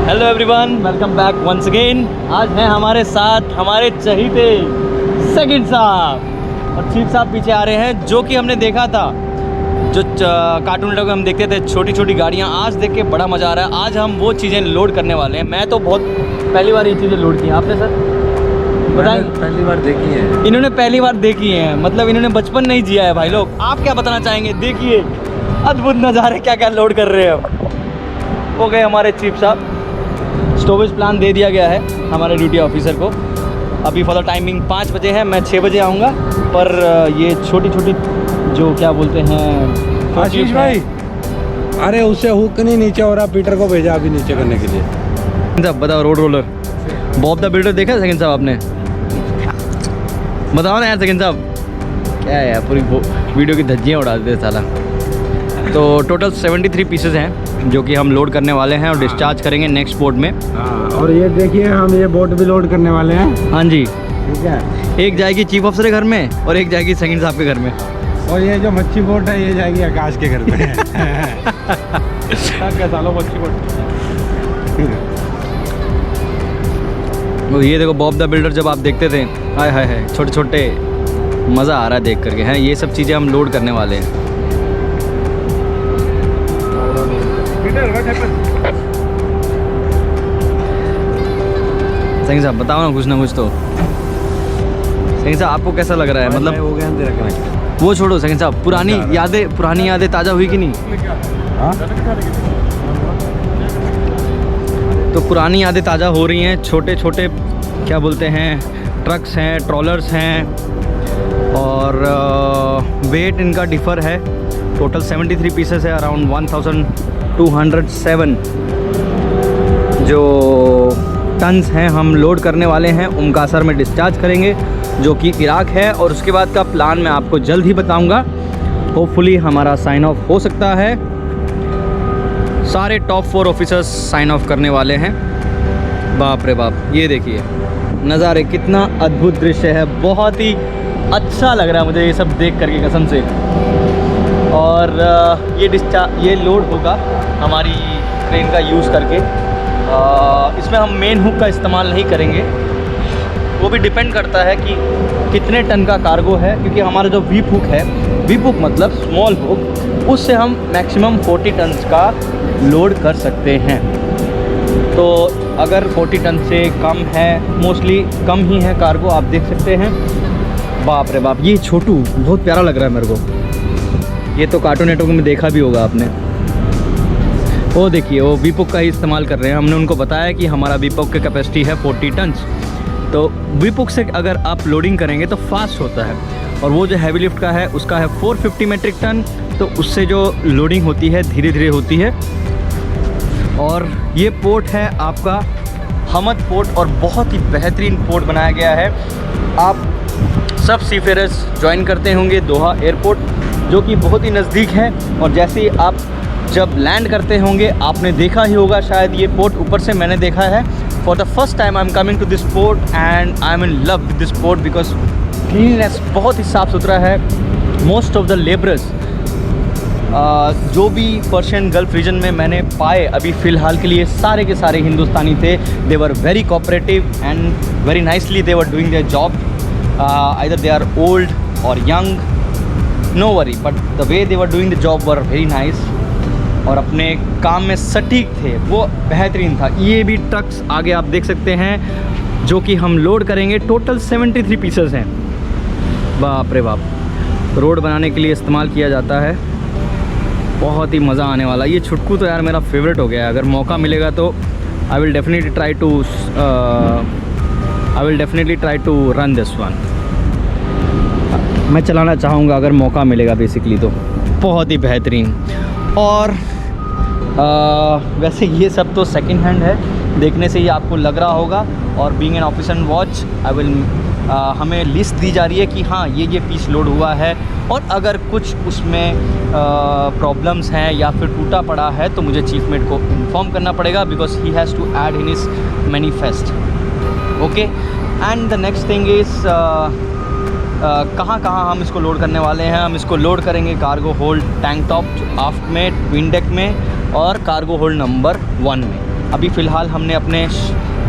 Hello everyone, welcome back once again. आज हैं हमारे साथ हमारे चहीते सेकंड साहब और चीफ साहब पीछे आ रहे हैं, जो कि हमने देखा था जो कार्टून नेटवर्क में हम देखते थे छोटी छोटी गाड़ियाँ। आज देख के बड़ा मज़ा आ रहा है। आज हम वो चीज़ें लोड करने वाले हैं। मैं तो बहुत पहली बार ये चीज़ें लोड की हैं। आपने सर बताएं? पहली बार देखी है। इन्होंने पहली बार देखी हैं, मतलब इन्होंने बचपन नहीं जिया है भाई लोग। आप क्या बताना चाहेंगे? देखिए अद्भुत नज़ारे क्या क्या लोड कर रहे हैं। हो गए हमारे चीफ साहब। स्टॉपेज प्लान दे दिया गया है हमारे ड्यूटी ऑफिसर को। अभी फॉर द टाइमिंग 5 बजे है, मैं 6 बजे आऊँगा। पर ये छोटी छोटी जो क्या बोलते हैं आशीष भाई, अरे उससे हुक नहीं नीचे हो रहा, पीटर को भेजा अभी नीचे करने के लिए। साहब बताओ, road roller Bob the builder देखा है सेकंड साहब आपने? बताओ ना यार सेकंड साहब, क्या है यार पूरी वीडियो की धज्जियाँ उड़ा देते साला। तो टोटल 73 पीसेज हैं जो कि हम लोड करने वाले हैं और डिस्चार्ज करेंगे नेक्स्ट बोट में। और ये देखिए, हम ये बोट भी लोड करने वाले हैं। हाँ जी, ठीक है। एक जाएगी चीफ ऑफिसर के घर में और एक जाएगी सेकंड साहब के घर में। और ये जो मच्छी बोट है ये जाएगी आकाश के घर में। कैसा लो मच्छी बोट। तो ये देखो बॉब द बिल्डर, जब आप देखते थे हाय हाय हाय, छोटे छोटे मज़ा आ रहा है देख करके। हैं ये सब चीज़ें हम लोड करने वाले हैं। सही साहब बताओ ना कुछ तो। सही साहब आपको कैसा लग रहा है? मतलब हो गया, वो छोड़ो सही साहब, पुरानी यादें ताज़ा हुई कि नहीं? तो पुरानी यादें ताज़ा हो रही हैं। छोटे छोटे क्या बोलते हैं, ट्रक्स हैं, ट्रॉलर्स हैं और वेट इनका डिफ़र है। टोटल 73 पीसेस है, अराउंड 1207 जो टन्स हैं हम लोड करने वाले हैं। उमकासर में डिस्चार्ज करेंगे जो कि इराक है, और उसके बाद का प्लान मैं आपको जल्द ही बताऊंगा। होपफुली हमारा साइन ऑफ हो सकता है। सारे टॉप 4 ऑफिसर्स साइन ऑफ करने वाले हैं। बाप रे बाप, ये देखिए नज़ारे, कितना अद्भुत दृश्य है। बहुत ही अच्छा लग रहा है मुझे ये सब देख करके कसम से। और ये लोड होगा हमारी क्रेन का यूज़ करके। इसमें हम मेन हुक का इस्तेमाल नहीं करेंगे। वो भी डिपेंड करता है कि कितने टन का कार्गो है, क्योंकि हमारा जो वीप हुक है, वीप हुक मतलब स्मॉल हुक, उससे हम मैक्सिमम 40 टन का लोड कर सकते हैं। तो अगर 40 टन से कम है, मोस्टली कम ही है कार्गो, आप देख सकते हैं। बाप रे बाप, ये छोटू बहुत प्यारा लग रहा है मेरे को। ये तो कार्टून नेटवर्क में देखा भी होगा आपने। वो देखिए, वो वीपुक का ही इस्तेमाल कर रहे हैं। हमने उनको बताया कि हमारा वीपुक की कैपेसिटी है 40 टन। तो वीपुक से अगर आप लोडिंग करेंगे तो फास्ट होता है, और वो जो हैवी लिफ्ट का है उसका है 450 मेट्रिक टन। तो उससे जो लोडिंग होती है धीरे धीरे होती है। और ये पोर्ट है आपका हमद पोर्ट, और बहुत ही बेहतरीन पोर्ट बनाया गया है। आप सब सीफेयरर्स ज्वाइन करते होंगे दोहा एयरपोर्ट, जो कि बहुत ही नज़दीक है। और जैसे ही आप जब लैंड करते होंगे, आपने देखा ही होगा शायद ये पोर्ट ऊपर से मैंने देखा है। For the first time I am coming to this port and I am in love with this port, because cleanliness बहुत ही साफ़ सुथरा है। मोस्ट ऑफ द लेबरर्स जो भी पर्शियन गल्फ रीजन में मैंने पाए अभी फ़िलहाल के लिए, सारे के सारे हिंदुस्तानी थे। They were very cooperative and very nicely they were doing their job. Either they are old और young, no worry, but the way they were doing the job were very nice. और अपने काम में सटीक थे, वो बेहतरीन था। ये भी ट्रक्स आगे आप देख सकते हैं जो कि हम लोड करेंगे। टोटल 73 पीसेस हैं। बाप रे बाप, रोड बनाने के लिए इस्तेमाल किया जाता है। बहुत ही मज़ा आने वाला। ये छुटकू तो यार मेरा फेवरेट हो गया है। अगर मौका मिलेगा तो I will definitely try to run this one. मैं चलाना चाहूँगा अगर मौका मिलेगा बेसिकली तो। बहुत ही बेहतरीन। और वैसे ये सब तो सेकंड हैंड है, देखने से ही आपको लग रहा होगा। और बीइंग एन ऑफिसर वॉच हमें लिस्ट दी जा रही है कि हाँ ये पीस लोड हुआ है, और अगर कुछ उसमें प्रॉब्लम्स हैं या फिर टूटा पड़ा है तो मुझे चीफ मेट को इन्फॉर्म करना पड़ेगा, because he has to add in his manifest. Okay, and the next thing is कहाँ हम इसको लोड करने वाले हैं। हम इसको लोड करेंगे कार्गो होल्ड टैंक टॉप आफ्ट में, ट्विन डेक में, और कार्गो होल्ड नंबर 1 में। अभी फ़िलहाल हमने अपने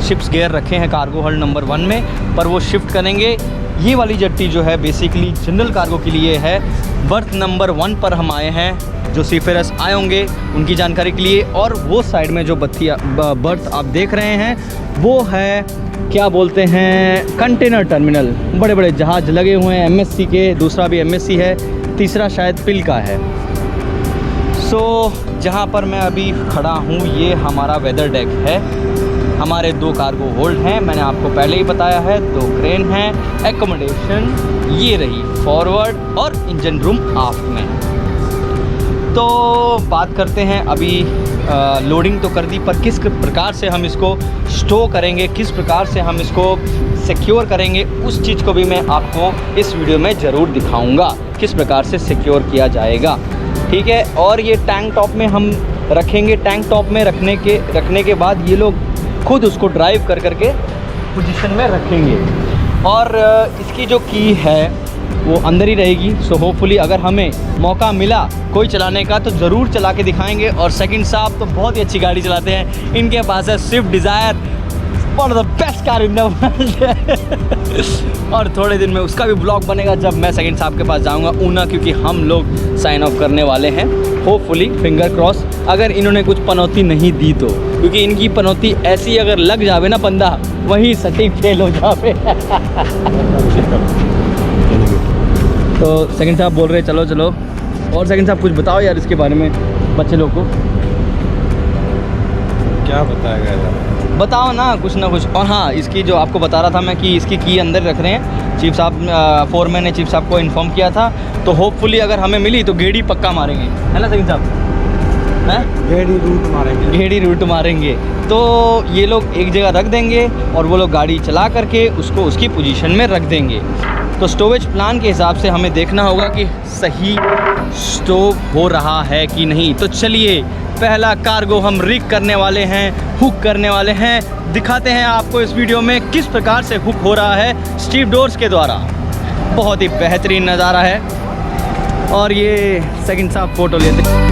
शिप्स गियर रखे हैं कार्गो होल्ड नंबर 1 में, पर वो शिफ्ट करेंगे। ये वाली जट्टी जो है बेसिकली जनरल कार्गो के लिए है। बर्थ नंबर 1 पर हम आए हैं, जो सीफेरर्स आए होंगे उनकी जानकारी के लिए। और वो साइड में जो बर्थ आप देख रहे हैं वो है, क्या बोलते हैं, कंटेनर टर्मिनल। बड़े बड़े जहाज़ लगे हुए हैं MSC के, दूसरा भी MSC है, तीसरा शायद पिल का है। जहाँ पर मैं अभी खड़ा हूँ ये हमारा वेदर डेक है। हमारे 2 कार्गो होल्ड हैं, मैंने आपको पहले ही बताया है, 2 क्रेन हैं। एकोमोडेशन ये रही फॉरवर्ड और इंजन रूम आफ्ट में। तो बात करते हैं अभी, लोडिंग तो कर दी, पर किस प्रकार से हम इसको स्टोर करेंगे, किस प्रकार से हम इसको सिक्योर करेंगे, उस चीज़ को भी मैं आपको इस वीडियो में ज़रूर दिखाऊंगा, किस प्रकार से सिक्योर किया जाएगा। ठीक है। और ये टैंक टॉप में हम रखेंगे। टैंक टॉप में रखने के बाद ये लोग खुद उसको ड्राइव कर करके पोजीशन में रखेंगे। और इसकी जो की है वो अंदर ही रहेगी। सो होपफुली अगर हमें मौका मिला कोई चलाने का तो ज़रूर चला के दिखाएंगे। और सेकंड साहब तो बहुत ही अच्छी गाड़ी चलाते हैं, इनके पास है Swift Dzire, one of the best car in the world. और थोड़े दिन में उसका भी ब्लॉग बनेगा जब मैं सेकंड साहब के पास जाऊंगा ऊना, क्योंकि हम लोग साइन ऑफ करने वाले हैं। होपफुली फिंगर क्रॉस, अगर इन्होंने कुछ पनौती नहीं दी तो, क्योंकि इनकी पनौती ऐसी अगर लग जावे ना बंदा वहीं सटीक फेल हो जावे। तो सेकंड साहब बोल रहे चलो चलो। और सेकंड साहब कुछ बताओ यार इसके बारे में बच्चे लोग को। क्या बताएगा यार, बताओ ना कुछ ना कुछ। और हाँ, इसकी जो आपको बता रहा था मैं कि इसकी की अंदर रख रहे हैं। चीफ साहब, फोरमैन ने चीफ साहब को इन्फॉर्म किया था, तो होपफुली अगर हमें मिली तो गेड़ी पक्का मारेंगे, है ना सेकंड साहब? हैं? गेड़ी रूट मारेंगे। गेड़ी रूट मारेंगे। तो ये लोग एक जगह रख देंगे और वो लोग गाड़ी चला करके उसको उसकी पोजीशन में रख देंगे। तो स्टोरेज प्लान के हिसाब से हमें देखना होगा कि सही स्टोव हो रहा है कि नहीं। तो चलिए, पहला कार्गो हम रिग करने वाले हैं, हुक करने वाले हैं। दिखाते हैं आपको इस वीडियो में किस प्रकार से हुक हो रहा है स्टीव डोर्स के द्वारा। बहुत ही बेहतरीन नज़ारा है। और ये सेकंड साहब फ़ोटो लेते हैं।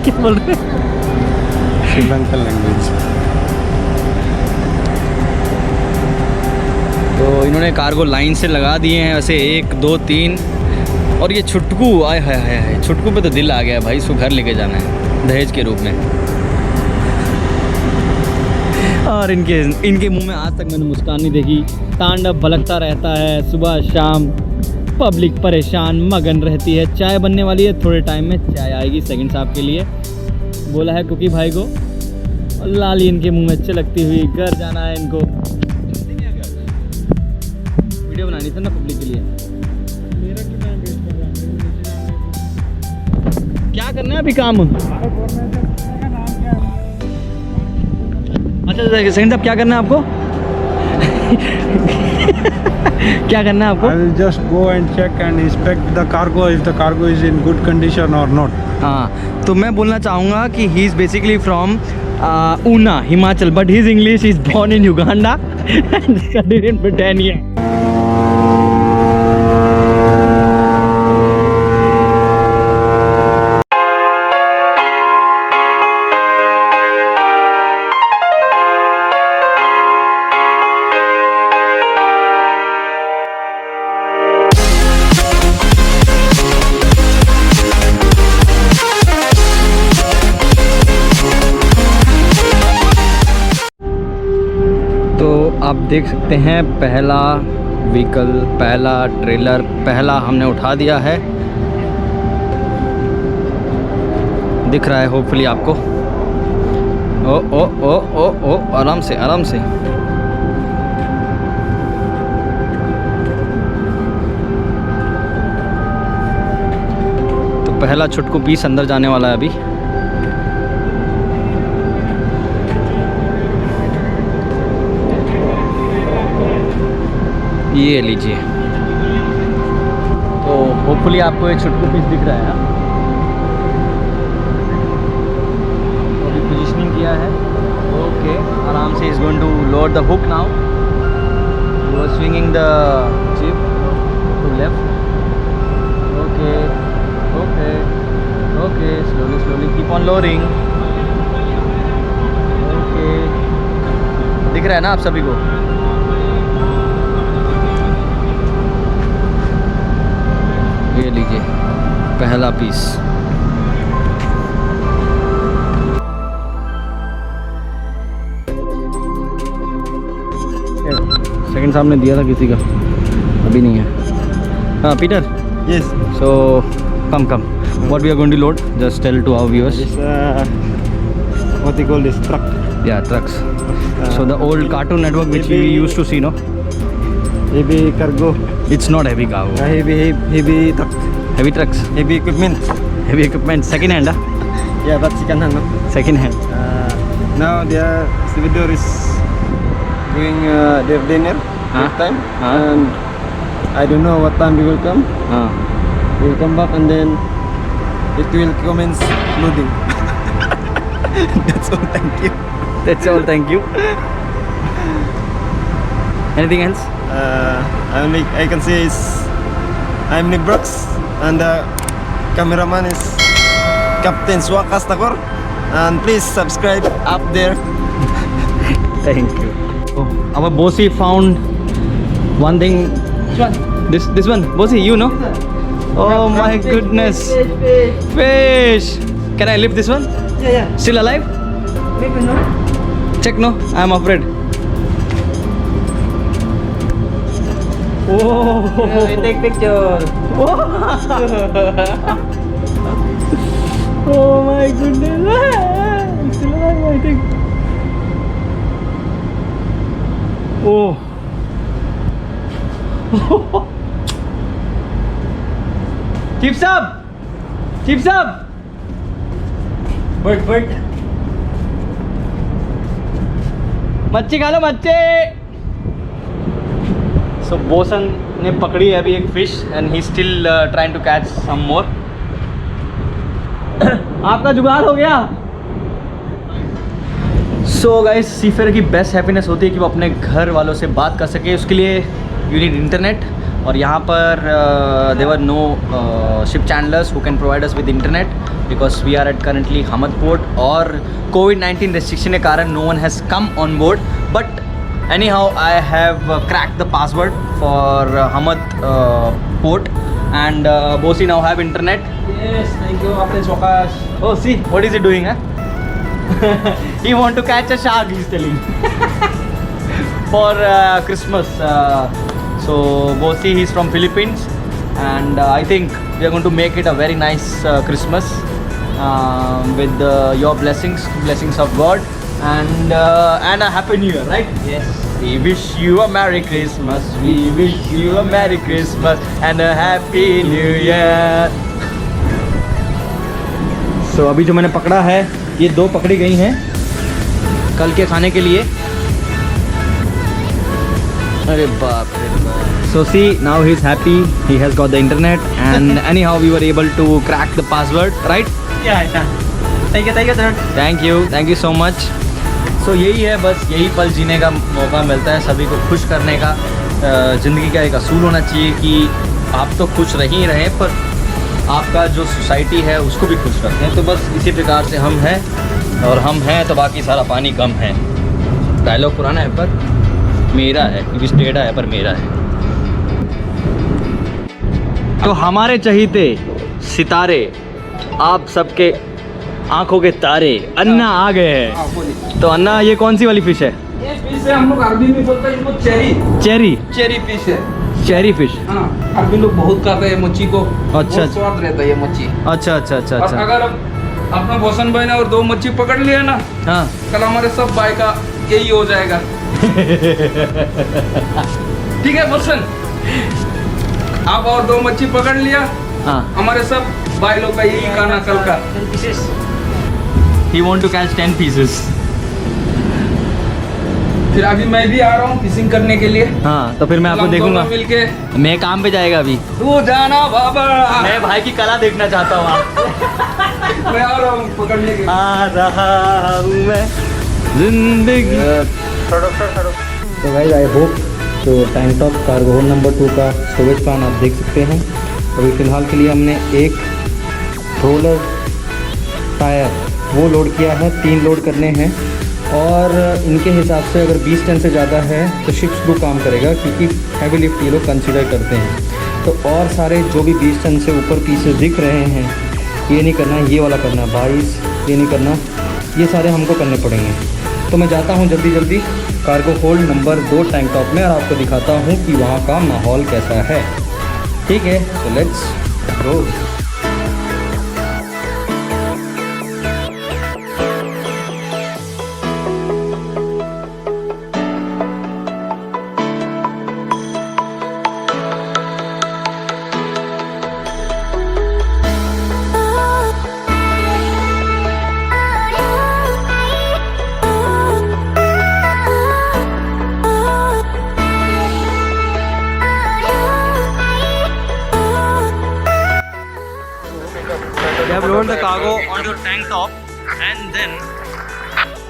क्या बोल रहे हैं? श्रीलंकन लैंग्वेज। तो इन्होंने कार्गो लाइन से लगा दिए हैं वैसे 1 2 3। और ये छुटकू, आए हाय हाय हाय, छुटकू पे तो दिल आ गया भाई, इसको घर लेके जाना है दहेज के रूप में। और इनके मुंह में आज तक मैंने मुस्कान नहीं देखी। तांडव भलकता रहता है सुबह शाम, पब्लिक परेशान मगन रहती है। चाय बनने वाली है, थोड़े टाइम में चाय आएगी सेकंड साहब के लिए, बोला है कुकी भाई को। और लाली इनके मुंह में चलकती हुई, घर जाना है इनको। वीडियो बनानी थी ना पब्लिक के लिए। क्या करना है अभी काम? अच्छा सेकंड साहब क्या करना है आपको? क्या करना है आपको? I will just go and check and inspect the cargo if the cargo is in good condition or not. हाँ, तो मैं बोलना चाहूँगा कि he is basically from Una, Himachal, but his English is born in Uganda and studied in Britannia. आप देख सकते हैं पहला व्हीकल, पहला ट्रेलर, पहला हमने उठा दिया है। दिख रहा है होपफुली आपको। ओ ओ ओ ओ ओ, आराम से आराम से। तो पहला छुटकू पीस अंदर जाने वाला है अभी। ये लीजिए। तो होपफुली आपको एक छुटकू पीस दिख रहा है। तो अभी पोजीशनिंग किया है, ओके, आराम he is going to load the hook now. He was swinging the jeep to left. Okay, okay, okay. Slowly, slowly, keep on loading. Okay. दिख रहा है ना आप सभी को? ये लीजिए पहला पीस। सेकंड सामने दिया था किसी का, अभी नहीं है। हाँ Peter. Yes. So come. What we are going to load? Just tell to our viewers. This what they call this truck. Yeah, trucks. So the old Cartoon Network which we used to see, no? Heavy cargo. It's not heavy cargo. Heavy truck. Heavy trucks. Heavy equipment. Heavy equipment. Second hand, huh? Yeah, but second hand. No? Second hand. Now their stevedore is doing their dinner Huh? time, Huh? and I don't know what time they will come. They will come back and then it will commence loading. That's all. Thank you. That's all. Thank you. Anything else? I can say is I'm Nick Brooks and the cameraman is Captain Swakas Takor, and please subscribe up there. Thank you. Oh, our bossy found one thing. This one, bossy, you know? Oh my goodness. Fish. Can I lift this one? Yeah. Still alive? Maybe no. Check, no? I am afraid. Oh. We take picture. Oh my goodness. It's still alive, I think. Oh. Chief Sab! Bird. मच्छी खा लो मच्छी। So boson ने पकड़ी है अभी एक fish and he's still trying to catch some more. आपका जुगाड़ हो गया। सो गाइस, सीफेयर की बेस्ट हैप्पीनेस होती है कि वो अपने घर वालों से बात कर सके। उसके लिए यू नीड इंटरनेट, और यहाँ पर there are no ship chandlers who can provide us with internet because we are at currently Hamad port, और कोविड-19 रेस्ट्रिक्शन के कारण no one has come on board, but anyhow I have cracked the password for Hamad port and Bosi now have internet. Yes, thank you, Captain Swakas. Oh, see, what is he doing, huh? He want to catch a shark, he's telling. For Christmas. So Bosi, he's from Philippines, and I think we are going to make it a very nice Christmas with your blessings of God, and a happy New Year, right? Yes. We wish you a Merry Christmas. We wish you a Merry Christmas and a Happy New Year. So अभी जो मैंने पकड़ा है, ये 2 पकड़ी गई हैं कल के खाने के लिए। अरे बाप रे बाप। So see, now he's happy. He has got the internet, and anyhow we were able to crack the password, right? Yeah. Thank you, sir. Thank you so much. सो यही है, बस यही पल जीने का मौका मिलता है, सभी को खुश करने का। ज़िंदगी का एक असूल होना चाहिए कि आप तो खुश रह ही रहें, पर आपका जो सोसाइटी है उसको भी खुश रखें। तो बस इसी प्रकार से हम हैं, और हम हैं तो बाकी सारा पानी कम है। डायलॉग पुराना है पर मेरा है, क्योंकि टेढ़ा है पर मेरा है। तो हमारे चहीते सितारे, आप सबके आंखों के तारे, अन्ना आ गए हैं। तो अन्ना, ये कौन सी वाली फिश है? ये फिश है, हम लोग अरबी में बोलते हैं इसको चेरी फिश है। Cherry fish. हाँ, अरबी लोग बहुत खाते हैं मच्छी को। अच्छा। बहुत स्वाद रहता है ये मच्छी। अच्छा। और अगर अपना भूषण भाई ने और 2 मच्छी पकड़ लिया ना, हाँ। कल हमारे सब भाई का यही हो जाएगा। ठीक है भूषण, आप और 2 मच्छी पकड़ लिया, हाँ। हमारे सब भाई लोग का यही खाना कल का। He want to catch 10 pieces. फिर अभी मैं भी आ रहा हूँ फिशिंग करने के लिए। हाँ, तो फिर मैं आपको हम देखूंगा। दोनों मिलके। मैं काम पे जाएगा अभी। तू जाना बाबा। मैं भाई की कला देखना चाहता हूँ। मैं आ रहा हूँ पकड़ने के लिए। आ रहा हूँ मैं। जिंदगी। तो गाइस आई होप तो tank top cargo hold number 2 का स्टोरेज प्लान आप देख सकते हैं। अभी फ़िलहाल के लिए हमने एक रोलर टायर वो लोड किया है, 3 लोड करने हैं और इनके हिसाब से अगर 20 टन से ज़्यादा है तो शिप्स ब्लू काम करेगा क्योंकि हैवी लिफ्ट ये लोग कंसिडर करते हैं। तो और सारे जो भी 20 टन से ऊपर पीसेस दिख रहे हैं ये नहीं करना, ये वाला करना 22, ये नहीं करना, ये सारे हमको करने पड़ेंगे। तो मैं जाता हूँ जल्दी जल्दी cargo hold number 2 tank top में और आपको दिखाता हूँ कि वहाँ का माहौल कैसा है। ठीक है, तो let's go. They have loaded the cargo onto the tank top and then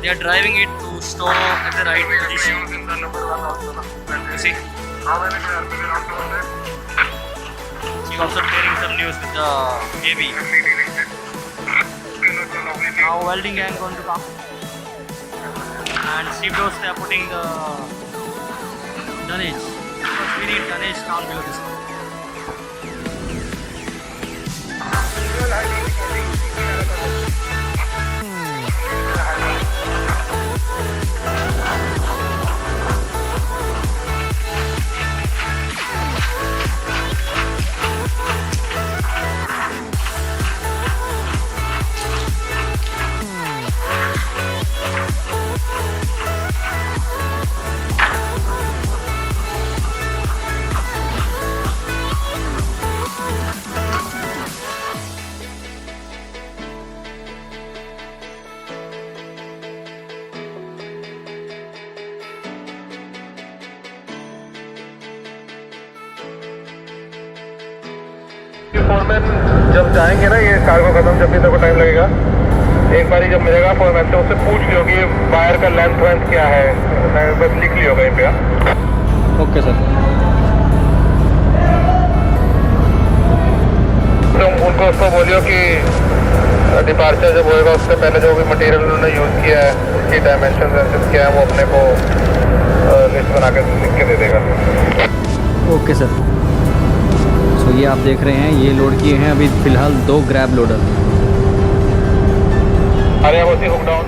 they are driving it to store at the right position. You see? She's also sharing some news with the baby. Now welding gang going to come and stevedores they are putting the dunnage because we need dunnage down below this one. Foreman जब जाएंगे ना, ये cargo खत्म जब भी तेरे को time लगेगा, एक बारी जब मिलेगा फोरमैन से उससे पूछ लियो कि वायर का लेंथ वेंथ क्या है, मैं बस लिख लियो कहीं पे। Okay sir. तो उनको उसको बोलियो कि डिपार्चर जब होएगा उससे पहले जो भी मटेरियल उन्होंने यूज़ किया है उसकी डायमेंशन क्या है वो अपने को लिस्ट बना के लिख के दे देगा। Okay sir. तो ये आप देख रहे हैं ये लोड किए हैं अभी फ़िलहाल 2 ग्रैब लोडर। अरे अब उसी हुक डाउन।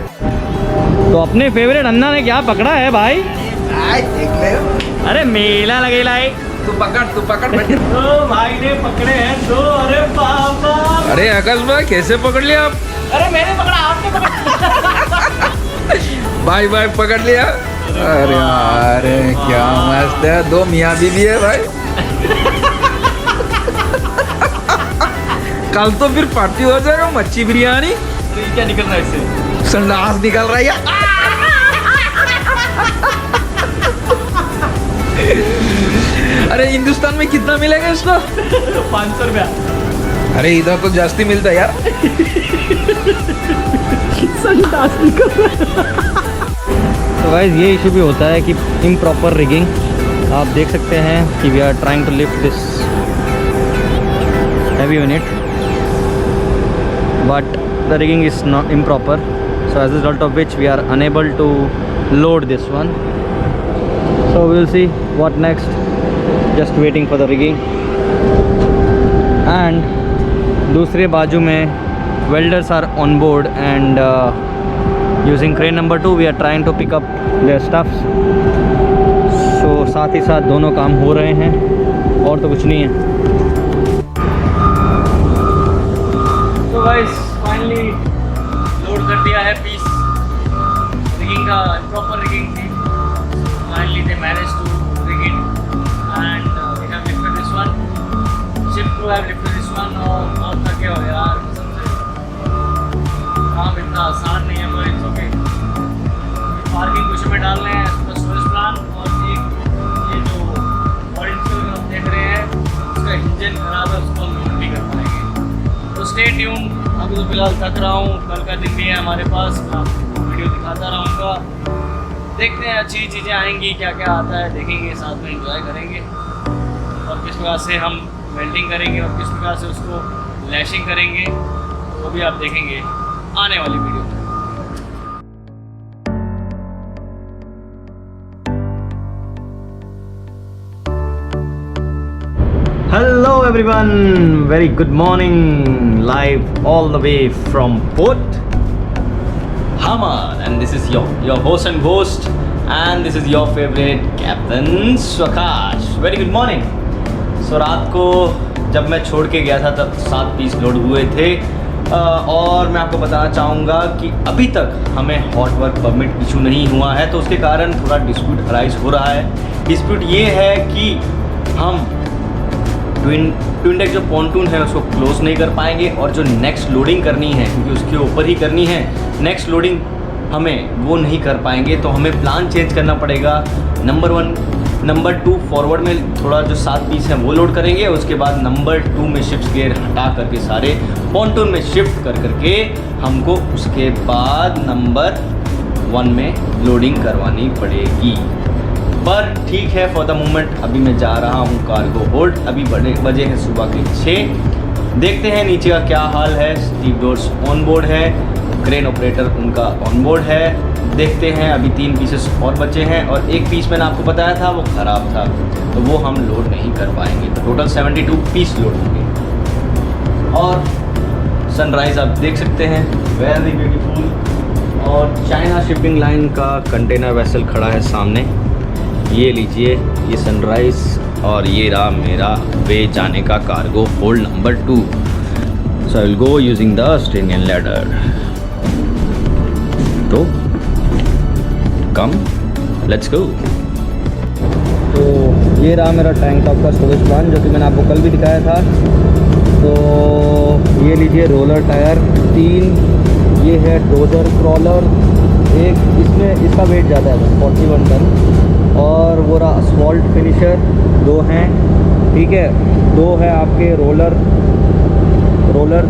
तो अपने फेवरेट अन्ना ने क्या पकड़ा है भाई? अरे मेला लगेला है। तू पकड़ तो भाई ने पकड़े हैं 2। अरे बाबा, अरे आकाश भाई कैसे पकड़ लिया आप? अरे मैंने पकड़ा, आपने पकड़ा। भाई पकड़ लिया। अरे यार क्या मस्त है, 2 मियाँ बीवी है भाई। कल तो फिर पार्टी हो जाएगा, मच्छी बिरयानी। क्या निकल रहा है इससे? संडास निकल रहा है। अरे हिंदुस्तान में कितना मिलेगा इसको? 500 रुपया। अरे इधर तो जास्ती मिलता है यार। तो गाइस ये इशू भी होता है कि इम्प्रॉपर रिगिंग। आप देख सकते हैं कि we are trying to lift this heavy unit but the rigging is not improper, so as a result of which we are unable to load this one. So we will see what next, just waiting for the rigging. And दूसरे बाजू में welders are on board and using crane number 2 we are trying to pick up their stuffs. So साथ ही साथ दोनों काम हो रहे हैं और तो कुछ नहीं है। गाइस फाइनली लोड कर दिया है पीस। रिगिंग का प्रॉपर रिगिंग थी, finally they manage to rig it and we have lifted this one. Ship crew have lifted this one. और बहुत थके हो यार कसम से, काम इतना आसान नहीं है पर इट्स ओके। पार्किंग कुछ में डालने हैं उसका स्टोरेज प्लान, और एक ये जो ऑरेंज कलर आप देख रहे हैं उसका इंजन खराब है, उसको लोड भी कर पाएंगे। तो स्टे ट्यून। अभी तो फिलहाल थक रहा हूँ, कल का दिन भी है हमारे पास, वीडियो वीडियो दिखाता रहूँगा। देखते हैं अच्छी चीज़ें आएंगी, क्या क्या आता है देखेंगे, साथ में एंजॉय करेंगे और किस प्रकार से हम वेल्डिंग करेंगे और किस प्रकार से उसको लैशिंग करेंगे वो भी आप देखेंगे आने वाली वीडियो में। Hello everyone, very good morning, live all the way from Port Hamad, and this is your host and host, and this is your favorite Captain Swakash. Very good morning. So रात को जब मैं छोड़ के गया था तब 7 पीस लोड हुए थे और मैं आपको बताना चाहूँगा कि अभी तक हमें हॉट वर्क परमिट इशू नहीं हुआ है, तो उसके कारण थोड़ा डिस्प्यूट अराइज हो रहा है। डिस्प्यूट ये है कि हम ट्विन डेक जो पॉन्टून है उसको क्लोज नहीं कर पाएंगे और जो नेक्स्ट लोडिंग करनी है क्योंकि उसके ऊपर ही करनी है, नेक्स्ट लोडिंग हमें वो नहीं कर पाएंगे, तो हमें प्लान चेंज करना पड़ेगा। नंबर 1, नंबर 2 फॉरवर्ड में थोड़ा जो 7 पीस हैं वो लोड करेंगे, उसके बाद नंबर 2 में शिफ्ट गियर हटा करके सारे पॉन्टून में शिफ्ट कर करके हमको उसके बाद नंबर 1 में लोडिंग करवानी पड़ेगी। पर ठीक है, फॉर द मोमेंट अभी मैं जा रहा हूँ कार्गो होल्ड। अभी बजे हैं सुबह के 6। देखते हैं नीचे का क्या हाल है। स्टीव डोर्स ऑन बोर्ड है, क्रेन ऑपरेटर उनका ऑन बोर्ड है। देखते हैं, अभी 3 पीसेस और बचे हैं और एक पीस मैंने आपको बताया था वो ख़राब था, तो वो हम लोड नहीं कर पाएंगे। तो टोटल 72 पीस लोड होंगे। और सनराइज़ आप देख सकते हैं, वेरी ब्यूटीफुल। और चाइना शिपिंग लाइन का कंटेनर वेसल खड़ा है सामने, ये लीजिए, ये सनराइज़ और ये रहा मेरा वे जाने का cargo hold number 2। So I will go using the Australian ladder. तो कम, लेट्स गो। तो ये रहा मेरा टैंक टॉप का स्टोरेज प्लान जो कि मैंने आपको कल भी दिखाया था। तो ये लीजिए रोलर टायर 3, ये है डोजर क्रॉलर एक, इसमें इसका वेट ज़्यादा है 41 टन, और वो रहा असफॉल्ट फिनिशर 2 हैं, ठीक है। 2 है आपके रोलर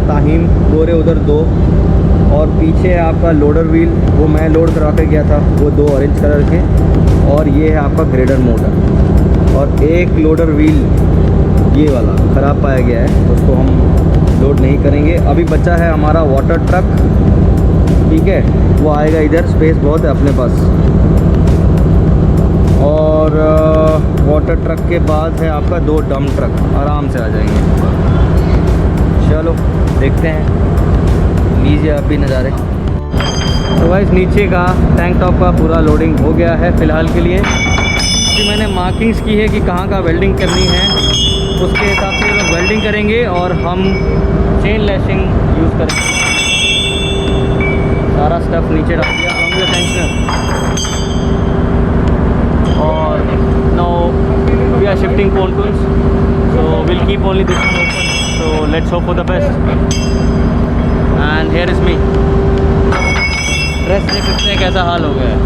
ताहीम गोरे उधर 2, और पीछे है आपका लोडर व्हील, वो मैं लोड करा के गया था, वो 2 ऑरेंज कलर के, और ये है आपका ग्रेडर मोटर। और एक लोडर व्हील ये वाला ख़राब पाया गया है, तो उसको हम लोड नहीं करेंगे। अभी बचा है हमारा वाटर ट्रक, ठीक है, वो आएगा इधर, स्पेस बहुत है अपने पास। और वाटर ट्रक के बाद है आपका 2 डम ट्रक, आराम से आ जाएंगे। चलो देखते हैं, लीजिए आप भी नज़ारे। तो गाइस नीचे का टैंक टॉप का पूरा लोडिंग हो गया है फ़िलहाल के लिए। अभी मैंने मार्किंग्स की है कि कहाँ का वेल्डिंग करनी है, उसके हिसाब से लोग वेल्डिंग करेंगे और हम चेन लैशिंग यूज़ करेंगे। सारा स्टफ नीचे रख दिया हमने टेंशनर। और now we are shifting pontoons, so we'll keep only this one open, so let's hope for the best। and here is me, dress देख सकते हैं कैसा हाल हो गया है।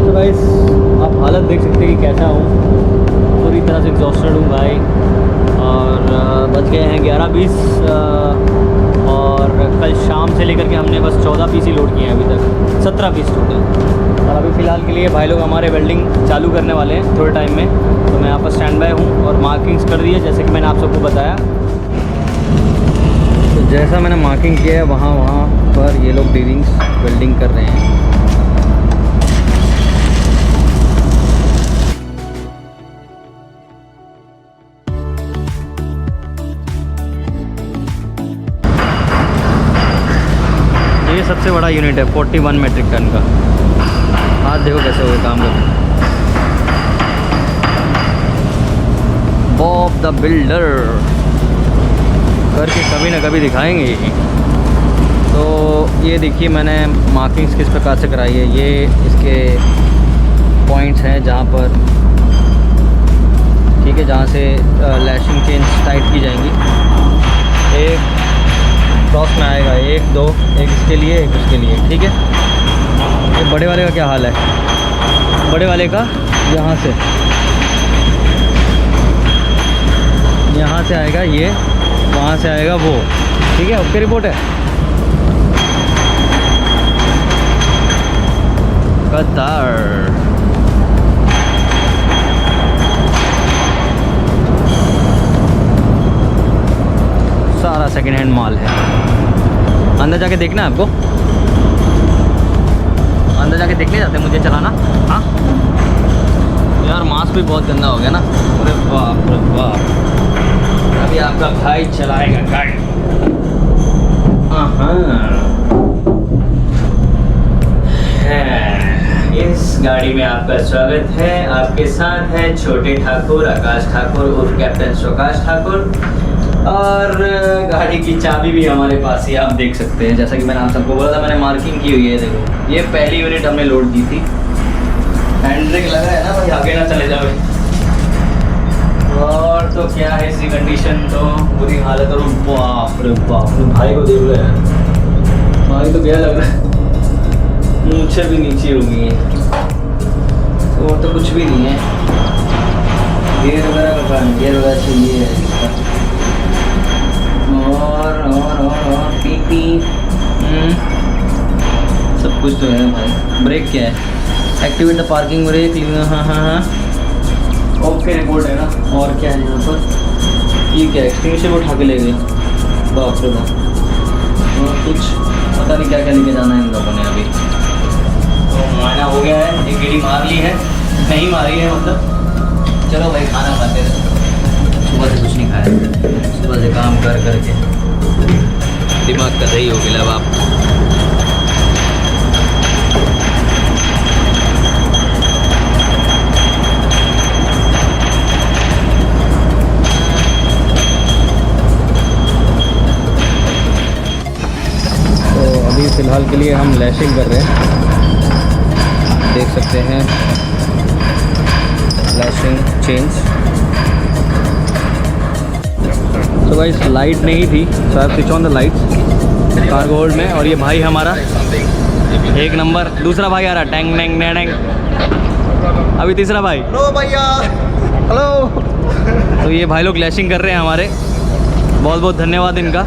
तो गाइस आप हालत देख सकते हैं कि कैसा हूँ, पूरी तरह से एग्जॉस्टेड हूँ भाई। और बच गए हैं 11-20 और कल शाम से लेकर के हमने बस 14 पीस ही लोड किए हैं अभी तक, 17 पीस टोटल। और अभी फ़िलहाल के लिए भाई लोग हमारे वेल्डिंग चालू करने वाले हैं थोड़े टाइम में, तो मैं यहाँ पर स्टैंड बाय हूँ और मार्किंग्स कर दी है जैसे कि मैंने आप सबको बताया। तो जैसा मैंने मार्किंग किया है वहाँ पर ये लोग डीलिंग्स वेल्डिंग कर रहे हैं। ये सबसे बड़ा यूनिट है 41 मेट्रिक टन का। आज देखो कैसे हो गए काम करते। बॉब द बिल्डर करके कभी ना कभी दिखाएंगे। तो ये देखिए मैंने मार्किंग्स किस प्रकार से कराई है। ये इसके पॉइंट्स हैं जहाँ पर, ठीक है, जहाँ से लैशिंग चेन्स टाइट की जाएंगी। एक क्रॉस में आएगा, 1 2, एक इसके लिए एक उसके लिए, ठीक है। ये बड़े वाले का क्या हाल है, बड़े वाले का यहाँ से आएगा ये, वहाँ से आएगा वो, ठीक है। ओके रिपोर्ट है। कतार। सारा सेकेंड हैंड माल है। अंदर जाके देखना है आपको? अंदर जाके देखने जाते हैं मुझे चलाना। हाँ यार मास्क भी बहुत गंदा हो गया ना। अरे बाप रे बाप। अभी आपका भाई चलाएगा गाड़ी। इस गाड़ी में आपका स्वागत है। आपके साथ है छोटे ठाकुर, आकाश ठाकुर उर्फ कैप्टन सुकाश ठाकुर। और गाड़ी की चाबी भी हमारे पास ही आप देख सकते हैं। जैसा कि मैंने आप सबको बोला था, मैंने मार्किंग की हुई है। देखो ये पहली यूनिट हमने लोड की थी। हैंड ब्रेक लगा है ना भाई, आगे ना चले जाओ। और तो क्या है इसकी कंडीशन, तो बुरी हालत। और बाप रे बाप, भाई को देख लो यार, भाई तो क्या लग रहा है, मूंछें भी नीचे हो गई हैं। और तो कुछ भी नहीं है। गियर वगैरह का काम, गियर वगैरह चाहिए है इसका। और पी पी सब कुछ तो है भाई। ब्रेक क्या है? Activate the parking brake. हाँ हाँ हाँ ओके रिपोर्ट है ना। और क्या है यहाँ पर? ये क्या एक्सटिंग्विशर उठा के ले गए? बाप रे बाप। और कुछ पता नहीं क्या क्या लेके जाना है इन लोगों ने। अभी तो मुआयना हो गया है। एक गेड़ी मार ली है, नहीं मारी है मतलब। चलो भाई खाना खाते हैं। सुबह से कुछ नहीं खाया, सुबह से काम कर करके दिमाग का दही हो गया। अब आप तो अभी फ़िलहाल के लिए हम लैशिंग कर रहे हैं, देख सकते हैं। Lashing change. तो गाइस लाइट नहीं थी, so I switch on the lights cargo hold में। और ये भाई हमारा एक नंबर। दूसरा भाई आ रहा टैंग टैंग टैंग। अभी तीसरा भाई। हेलो भैया, हेलो। तो ये भाई लोग लैशिंग कर रहे हैं हमारे, बहुत बहुत धन्यवाद इनका।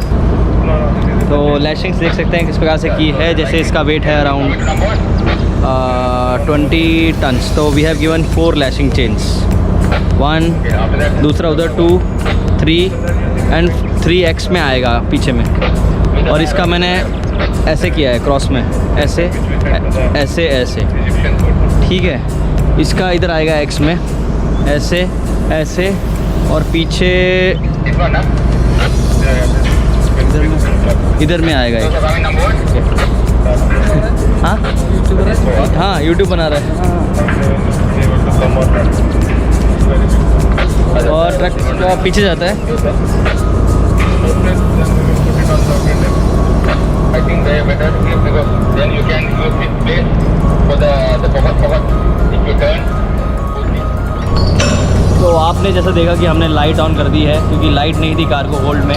तो लैशिंग्स देख सकते हैं किस प्रकार से की है। जैसे इसका वेट है अराउंड 20 टन्स। तो we have given 4 lashing chains, 1, दूसरा उधर 2, 3 एंड 3x में आएगा पीछे में। और इसका मैंने ऐसे किया है क्रॉस में, ऐसे ऐसे ऐसे, ठीक है। इसका इधर आएगा x में, ऐसे ऐसे। और पीछे इधर में आएगा एक। हाँ हाँ यूट्यूब बना रहा है। और ट्रक का पीछे जाता है। तो आपने जैसा देखा कि हमने लाइट ऑन कर दी है, क्योंकि लाइट नहीं थी कार्गो होल्ड में।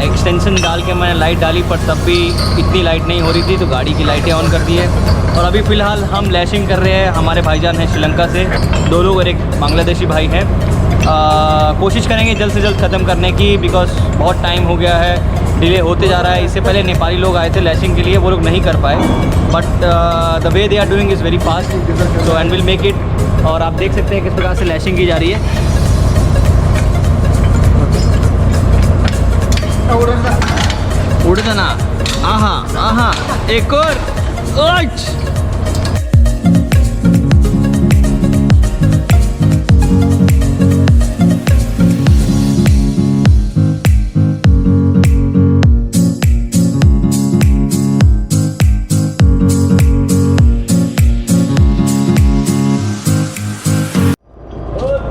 एक्सटेंशन डाल के मैंने लाइट डाली, पर तब भी इतनी लाइट नहीं हो रही थी, तो गाड़ी की लाइटें ऑन कर दी है। और अभी फ़िलहाल हम लैशिंग कर रहे हैं। हमारे भाईजान हैं श्रीलंका से, 2 लोग और एक बांग्लादेशी भाई हैं। कोशिश करेंगे जल्द से जल्द ख़त्म करने की, बिकॉज बहुत टाइम हो गया है, डिले होते जा रहा है। इससे पहले नेपाली लोग आए थे लैशिंग के लिए, वो लोग नहीं कर पाए। But the way they are doing is very fast, so and will make it. और आप देख सकते हैं किस प्रकार से लैशिंग की जा रही है। उड़ना ना, आहा आहा, एक और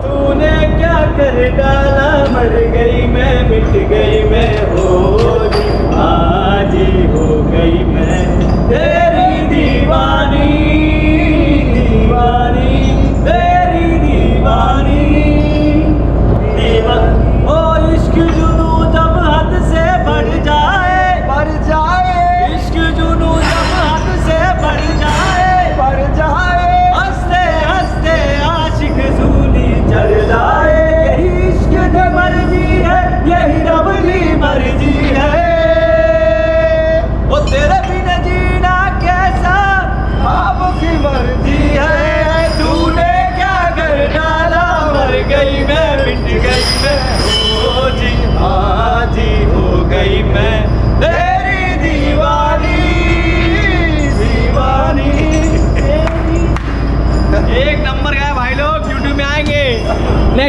तूने क्या कर डाला, मर गई मैं, मिट गई मैं, हो आज हो गई मैं तेरी दीवानी।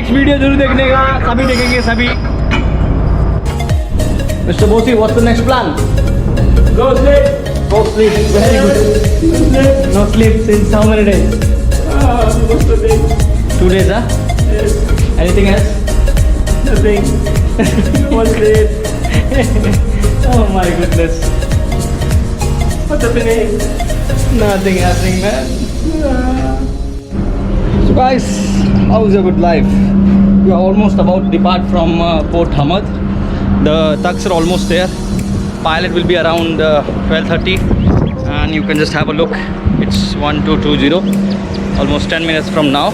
नेक्स्ट वीडियो जरूर देखने का, सभी देखेंगे सभी। Mister Bosi, what's the next plan? Go sleep. Very good. No sleep since how many days? Most of the day. 2 days, huh? Yes. Anything else? Nothing. One sleep. Oh my goodness. What's happening? Nothing happening, man. So guys, how's your good life? We are almost about to depart from Port Hamad. The tugs are almost there. Pilot will be around 12:30, and you can just have a look. It's 1220, almost 10 minutes from now.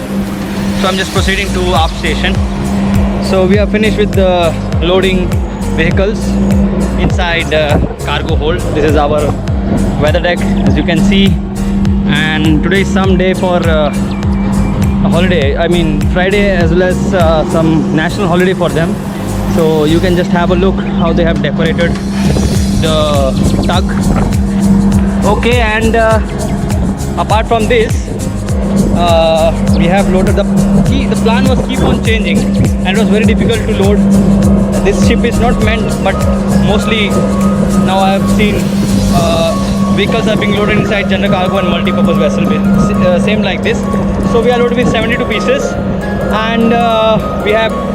So I'm just proceeding to aft station. So we are finished with the loading vehicles inside cargo hold. This is our weather deck, as you can see. And today is some day for a holiday. I mean Friday as well as some national holiday for them. So you can just have a look how they have decorated the tug. Okay, and apart from this, we have loaded the plan was keep on changing, and it was very difficult to load. This ship is not meant, but mostly now I have seen vehicles are being loaded inside general cargo and multi-purpose vessel, same like this. So we are loaded with 72 pieces, and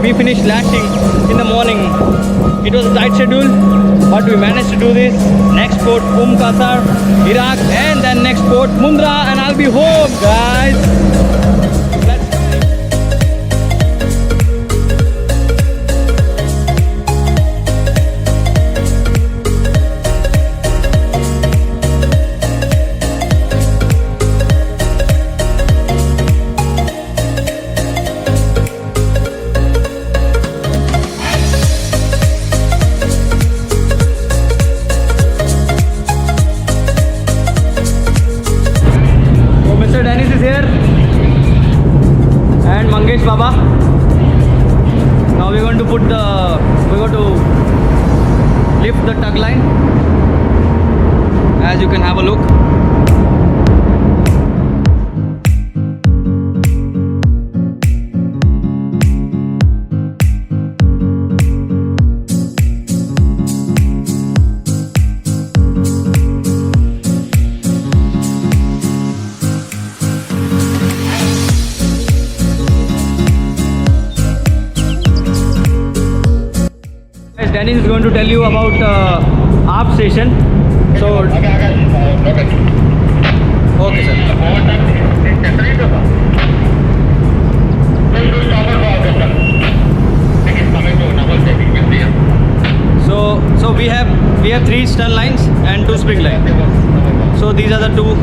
we finished lashing in the morning. It was a tight schedule, but we managed to do this. Next port Qasr, Iraq, and then next port Mundra, and I'll be home, guys. Baba, now we're going to lift the tug line, as you can have a look. Dennis is going to tell you about aft station. So, okay, sir. So we have 3 stern lines and 2 spring lines. So these are the 2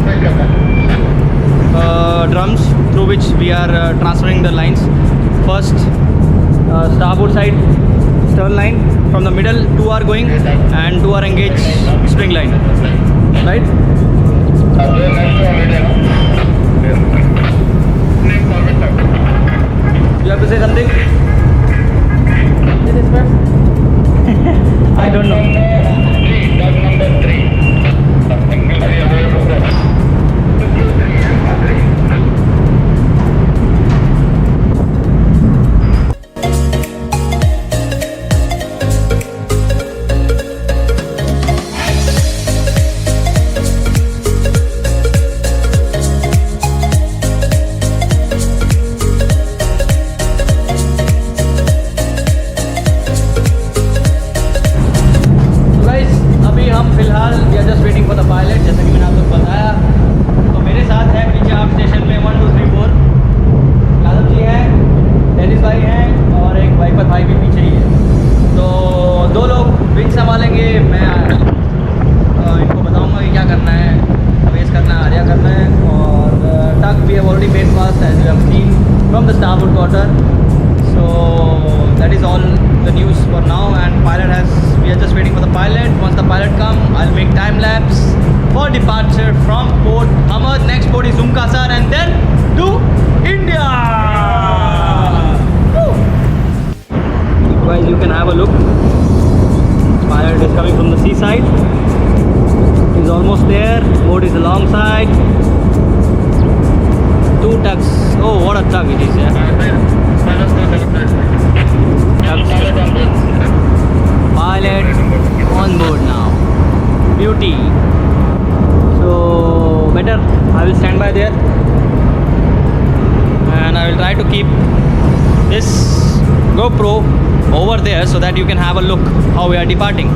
drums through which we are transferring the lines. First, starboard side stern line, from the middle 2 are going and 2 are engaged spring line, right? You have to say something? I don't know. starboard quarter. So that is all the news for now, and we are just waiting for the pilot. Once the pilot comes, I'll make time lapse for departure from Port Hamad. Next port is Qasr, and then to India. Woo! Guys, you can have a look. Pilot is coming from the seaside. He's almost there. Boat is alongside. 2 tugs. Oh, what a tug it is, yeah. Pilot on board now. Beauty. So better I will stand by there and I will try to keep this GoPro over there so that you can have a look how we are departing.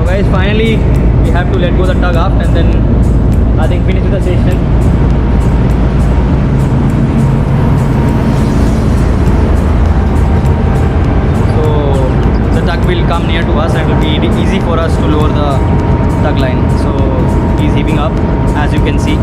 Guys, finally we have to let go the tug aft and then I think finish with the station. So the tug will come near to us and it will be easy for us to lower the tug line. So he's heaving up, as you can see.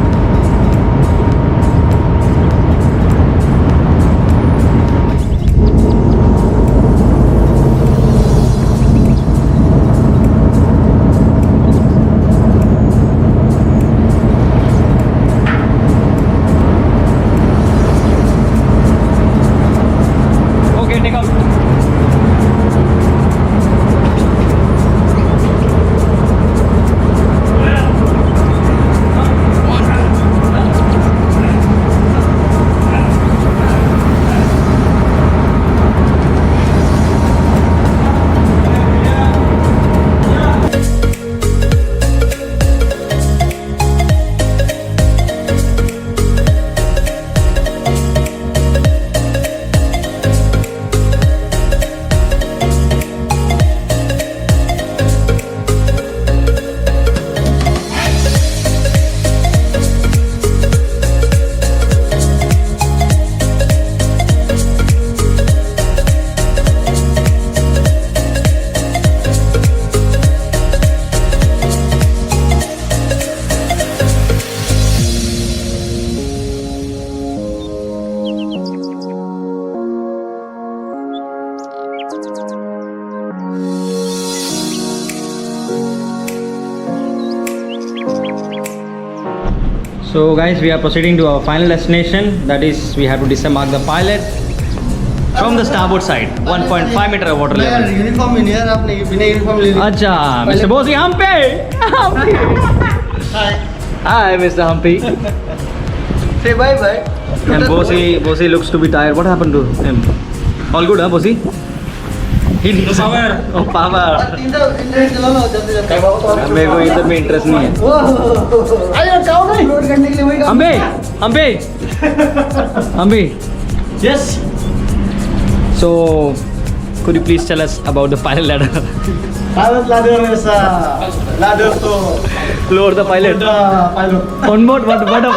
So guys, we are proceeding to our final destination. That is, we have to disembark the pilot from the starboard side, 1.5 meter of water level. Uniform में नहीं यार आपने बिना uniform ले लिया अच्छा, Mr. Bosi Humpy. Hi, Mr. Humpy. से bye bye And Bosi looks to be tired. What happened to him? All good, huh, Bosi? He needs power. Oh, power. Internet चला लो जल्दी जल्दी मेरे को इधर में इंटरेस्ट नहीं है. अरे काओ नहीं लोड करने के लिए वही Humpy. Yes. So, could you please tell us about the pilot ladder? pilot ladder ऐसा ladder तो Lower the pilot. pilot On board, what up?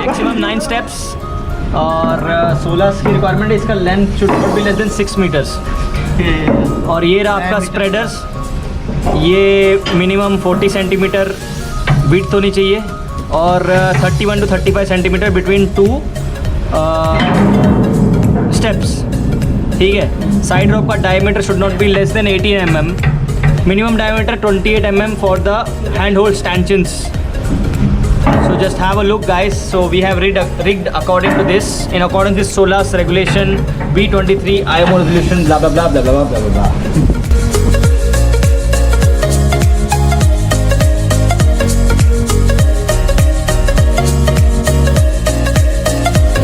Maximum 9 steps. और 16 की रिक्वायरमेंट है. इसका length should be less than 6 metres. और ये रहा आपका स्प्रेडर्स. ये मिनिमम 40 सेंटीमीटर विड्थ होनी चाहिए और 31 to 35 सेंटीमीटर बिटवीन 2 स्टेप्स. ठीक है. साइड रॉप का diameter should not be less than 18 mm. Minimum diameter 28 mm for the hand hold stanchions. So just have a look, guys. So we have rigged according to this, in accordance with SOLAS regulation B23 IMO resolution blah blah blah blah blah blah blah blah.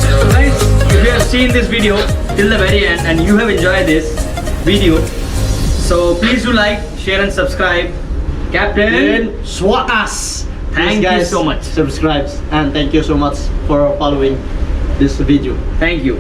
So guys, if you have seen this video till the very end and you have enjoyed this video, so please do like, share and subscribe. Captain Swakas. Thank you so much. Subscribe and thank you so much for following this video. Thank you.